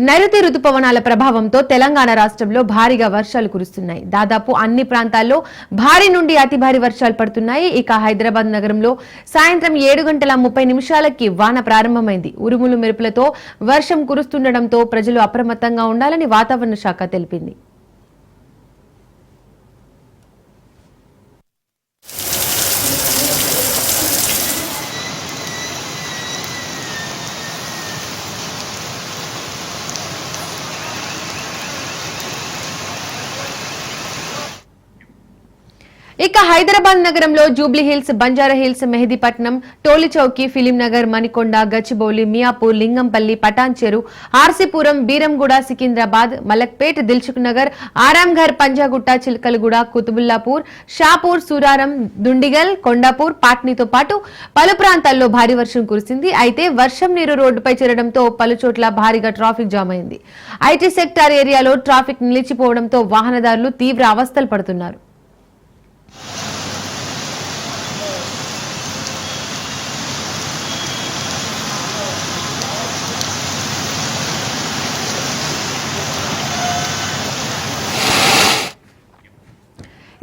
నైరుతి రుతుపవనాల ప్రభావంతో తెలంగాణ రాష్ట్రంలో భారీగా వర్షాలు కురుస్తున్నాయి. దాదాపు అన్ని ప్రాంతాల్లో భారీ నుండి అతి భారీ వర్షాలు పడుతున్నాయి. ఇక హైదరాబాద్ నగరంలో సాయంత్రం 7:30 వాన ప్రారంభమైంది. ఉరుములు మెరుపులతో వర్షం కురుస్తుండటంతో ప్రజలు అప్రమత్తంగా ఉండాలని వాతావరణ శాఖ తెలిపింది. ఇక హైదరాబాద్ నగరంలో Jubilee Hills, Banjara Hills, Mehdipatnam, Tolichowki, Film Nagar, Manikonda, Gachibowli, Miyapur, Lingampally, Patancheru, RC Puram, Beeramguda, Secunderabad, Malakpet, Dilsukh Nagar, Aramghar, Panjagutta, Chilkalguda, Quthbullapur, Shapur, Suraram, Dundigal, Kondapur, పాట్నీతో పాటు పలు ప్రాంతాల్లో భారీ వర్షం కురిసింది. అయితే వర్షం నీరు రోడ్డుపై చేరడంతో పలుచోట్ల భారీగా ట్రాఫిక్ జామ్ అయింది. ఐటీ సెక్టార్ ఏరియాలో ట్రాఫిక్ నిలిచిపోవడంతో వాహనదారులు తీవ్ర అవస్థలు పడుతున్నారు.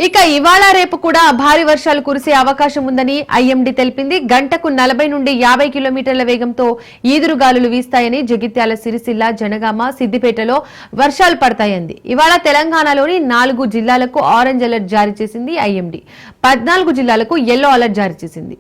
ఇక ఇవాళ రేపు కూడా భారీ వర్షాలు కురిసే అవకాశం ఉందని ఐఎండీ తెలిపింది. గంటకు 40 నుండి 50 కిలోమీటర్ల వేగంతో ఈదురుగాలులు వీస్తాయని, జగిత్యాల, సిరిసిల్ల, జనగామ, సిద్దిపేటలో వర్షాలు పడతాయంది. ఇవాళ తెలంగాణలోని 4 జిల్లాలకు ఆరెంజ్ అలర్ట్ జారీ చేసింది ఐఎండీ. 14 జిల్లాలకు యెల్లో అలర్ట్ జారీ చేసింది.